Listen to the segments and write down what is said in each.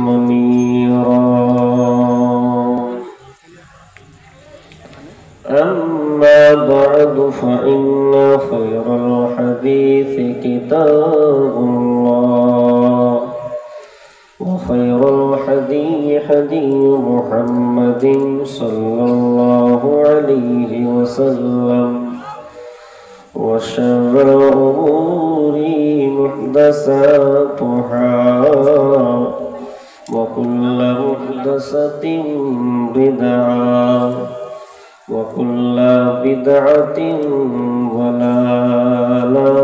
منيرا. أما بعد فإن خير الحديث كتاب الله وخير الهدي هدي محمد صلى الله عليه وسلم وشر الأمور محدثاتها وكل محدثة بدعة وكل بدعة ضلالة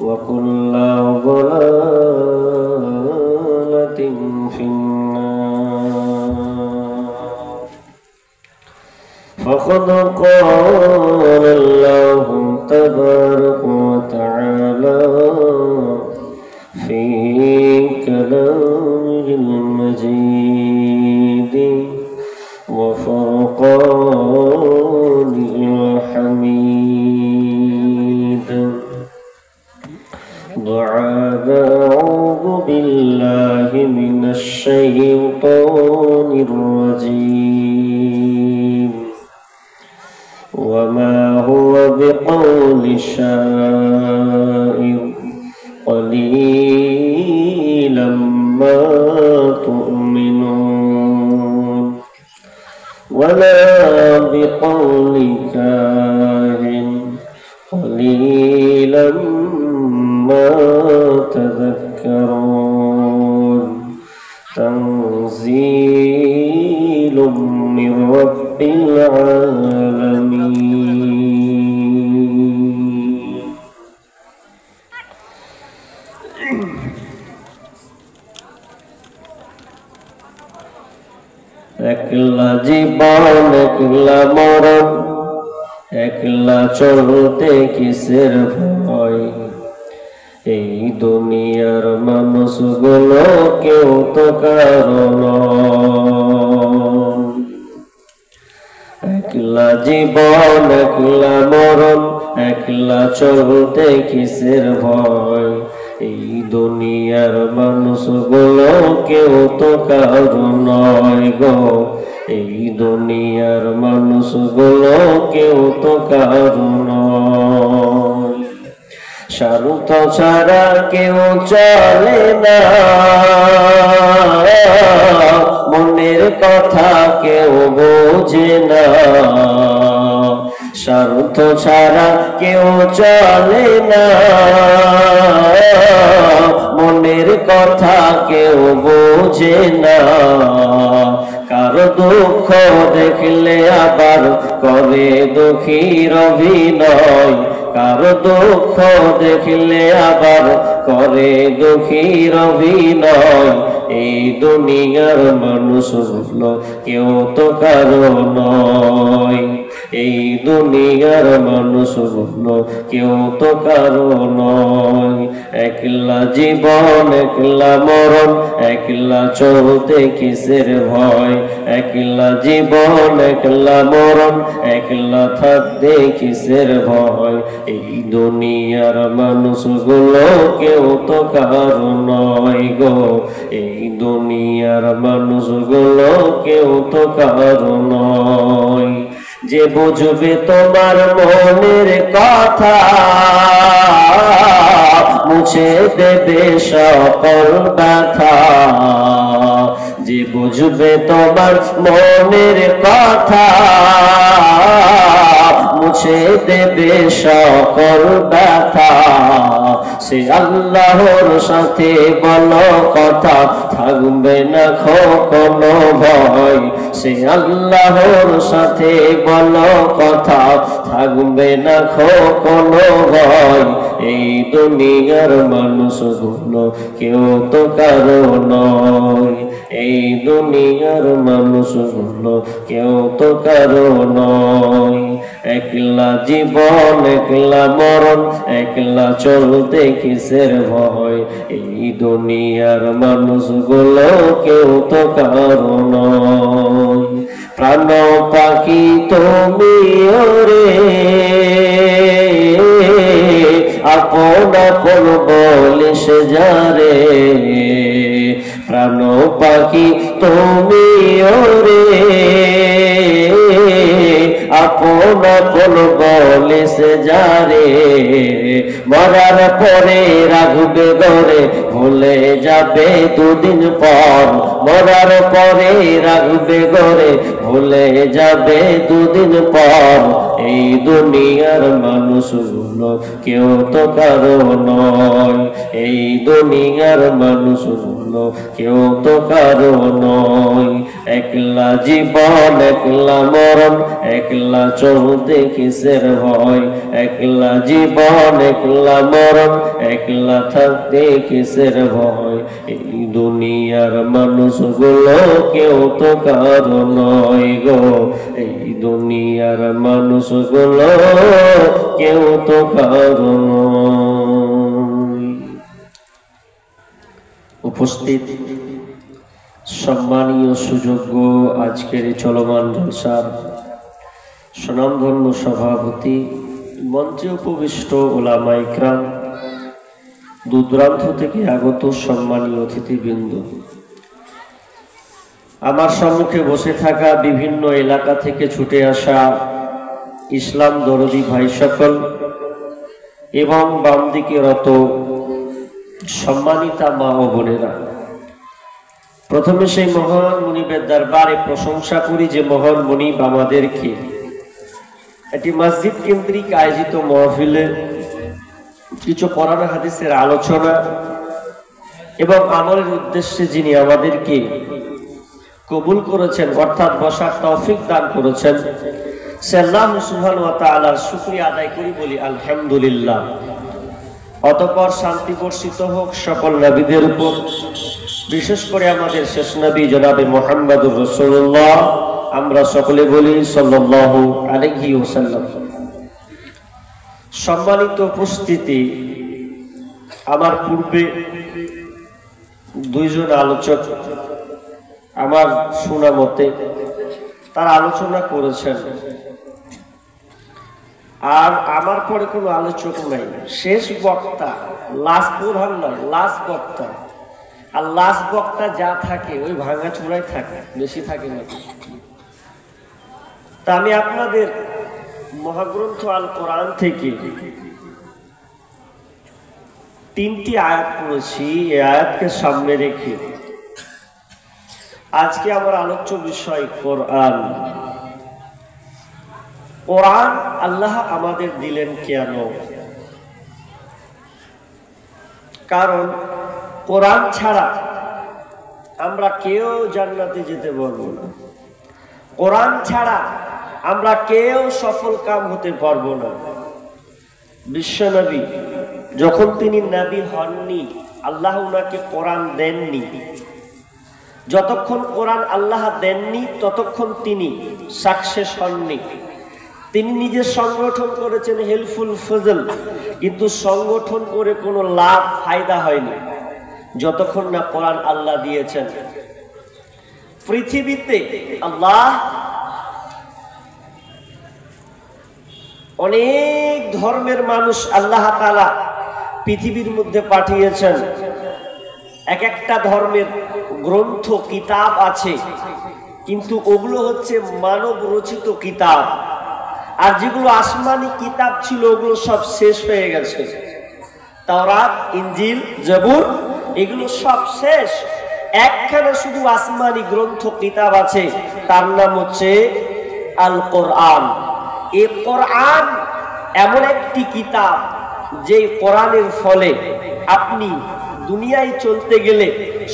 وكل ضلالة في النار. فقد قال الله تبارك وتعالى في كلامه المجيد وفرقانه الحميد بعد أعوذ بالله من الشيطان الرجيم وما هو بقول شاعر قليلا ما تؤمنون ولا بقول كاهن قليلا ما تذكرون تنزيل من رب العالمين. একলা জীবন একলা মরণ একলা চলতে কিসের ভয়, এই দুনিয়ার মানুষগুলো কেউ তো কারণ। একলা জীবন একলা মরণ একলা চলতে কিসের ভয়, এই দুনিয়ার মানুষগুলো কেউ তো কারণ নয় গো, এই দুনিয়ার মানুষগুলো কেউ তো কারণ নয়। স্বার্থ ছাড়া কেউ চলে না, মনের কথা কেউ বোঝে না। স্বার্থ ছাড়া কেউ চলে না, মনের কথা কেউ বোঝে না। কারো দুঃখ দেখলে আবার করে দুঃখীর অভিনয়, কারো দুঃখ দেখলে আবার করে দুঃখীর অভিনয়। এই দুনিয়ার মানুষগুলো কেউ তো কারো নয়, এই দুনিয়ার মানুষগুলো কেউ তো কারো নয়। একলা জীবন একলা মরণ একলা চলতে কিসের ভয়, একলা জীবন একলা মরণ একলা থাকতে কিসের ভয়। এই দুনিয়ার মানুষগুলো কেউ তো কারো নয় গো, এই দুনিয়ার মানুষগুলো কেউ তো কারো নয়। যে বুঝবে তোমার মনের কথা মুছে দেবে সকল ব্যথা, যে বুঝবে তোমার মনের কথা মুছে দেবে সকল ব্যথা। সে আল্লাহর সাথে বলো কথা থাকবে না কোনো ভয়, সে আল্লাহর সাথে বলো কথা থাকবে না কোনো ভয়। এই দুনিয়ার মানুষগুলো কেউ তো কারো নয়, এই দুনিয়ার মানুষগুলো কেউ তো কারো নয়। একলা জীবন একলা মরণ একলা চলতে কিসের ভয়, এই দুনিয়ার মানুষগুলো কেউ তো কারো নয়। প্রাণ পাখি তুমি ওরে আপন আপন বলিস যারে, প্রাণ পাখি তুমি ওরে আপন আপন বলে সে যারে মরার পরে রাখবে ঘরে ভুলে যাবে দুদিন পর মরার পরে রাখবে ঘরে ভুলে যাবে দুদিন পর এই দুনিয়ার মানুষগুলো কেউ তো কারো নয় এই দুনিয়ার মানুষগুলো কেউ তো কারো নয় একলা জীবন একলা মরণ একলা চলতে কিসের ভয় একলা জীবন একলা মরণ একলা থাকতে কিসের ভয় এই দুনিয়ার মানুষগুলো কেউ তো কারো নয় গো এই দুনিয়ার মানুষগুলো কেউ তো কারো নয়। উপস্থিত সম্মানীয় সুযোগ্য আজকের চলমান জলসার স্বনামধন্য সভাপতি মঞ্চে উপবিষ্ট ওলামা ইকরাম দূরদূরান্ত থেকে আগত সম্মানীয় অতিথিবৃন্দ আমার সম্মুখে বসে থাকা বিভিন্ন এলাকা থেকে ছুটে আসা ইসলাম দরদি ভাই সকল এবং বাম দিকে রত সম্মানিতা মা ও বোনেরা, প্রথমে সেই মহান মুনিবের দরবারে প্রশংসা করি যে মহান মুনিব আমাদেরকে একটি মসজিদ কেন্দ্রিক আয়োজিত মাহফিলে কিছু কোরআন হাদিসের আলোচনা এবং আমলের উদ্দেশ্যে যিনি আমাদেরকে কবুল করেছেন অর্থাৎ বসার তৌফিক দান করেছেন, সে আল্লাহ সুবহানাহু ওয়া তাআলার শুকরিয়া আদায় করি, বলি আলহামদুলিল্লাহ। অতঃপর শান্তি বর্ষিত হোক সকল নবীদের উপর, বিশেষ করে আমাদের শেষ নবী জনাবে মুহাম্মদুর রাসূলুল্লাহ, আমরা সকলে বলি সাল্লাল্লাহু আলাইহি ওয়াসাল্লাম। সম্মানিত উপস্থিতি, আমার পূর্বে দুইজন আলোচক আমার শোনা মতে তারা আলোচনা করেছেন, আর আমার পরে কোনো আলোচক নাই, শেষ বক্তা, লাস্ট প্রধান নয়, লাস্ট বক্তা। আর লাস্ট বক্তা যা থাকে ওই ভাঙা চূড়ায় থাকে, বেশি থাকে না। তা আমি আপনাদের মহাগ্রন্থ আল কোরআন থেকে 3টি আয়াত পড়েছি। এই আয়াতকে সামনে রেখে আজকে আমার আলোচ্য বিষয় কোরআন। কোরআন আল্লাহ আমাদের দিলেন কেন? কারণ কোরআন ছাড়া আমরা কেউ জান্নাতে যেতে পারবো না, কোরআন ছাড়া আমরা কেউ সফল কাম হতে পারবো না। বিশ্বনবী যখন তিনি নবী হননি, আল্লাহ উনাকে কোরআন দেননি। যতক্ষণ কোরআন আল্লাহ দেননি ততক্ষণ তিনি সাকসেস হননি। তিনি নিজে সংগঠন করেছেন হেল্পফুল ফজল, কিন্তু সংগঠন করে কোনো লাভ ফায়দা হয়নি যতক্ষণ না কোরআন আল্লাহ দিয়েছেন। পৃথিবীতে আল্লাহ অনেক ধর্মের মানুষ আল্লাহ তাআলা পৃথিবীর মধ্যে পাঠিয়েছেন। এক একটা ধর্মের গ্রন্থ কিতাব আছে, কিন্তু ওগুলো হচ্ছে মানব রচিত কিতাব। আর যেগুলো আসমানি কিতাব ছিল ওগুলো সব শেষ হয়ে গেছে। তাওরাত, ইনজিল, জবুর এগুলো সব শেষ। একখানে শুধু আসমানি গ্রন্থ কিতাব আছে, তার নাম হচ্ছে আল কোরআন। এই কোরআন এমন একটি কিতাব যে কোরআনের ফলে আপনি দুনিয়ায় চলতে গেলে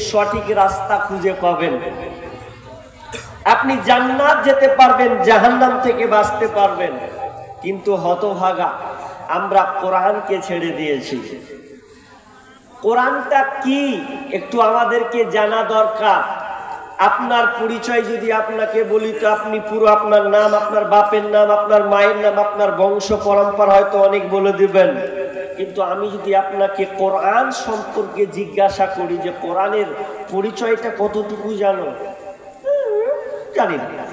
সঠিক রাস্তা খুঁজে পাবেন, আপনি জান্নাত যেতে পারবেন, জাহান্নাম থেকে বাঁচতে পারবেন। কিন্তু হতভাগা আমরা কোরআনকে ছেড়ে দিয়েছি। কোরআনটা কি একটু আমাদেরকে জানা দরকার। আপনার পরিচয় যদি আপনাকে বলি তো আপনি পুরো আপনার নাম, আপনার বাপের নাম, আপনার মায়ের নাম, আপনার বংশ পরম্পরা হয়তো অনেক বলে দিবেন। কিন্তু আমি যদি আপনাকে কোরআন সম্পর্কে জিজ্ঞাসা করি যে কোরআনের পরিচয়টা কতটুকু জানো, জানি না,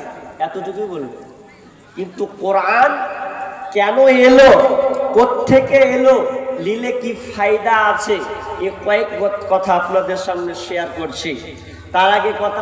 এতটুকু বলবো। কিন্তু কোরআন কেন এলো, কোত্থেকে এলো, নিলে কি ফায়দা আছে, এ কয়েক কথা আপনাদের সামনে শেয়ার করছি। তার আগে কথা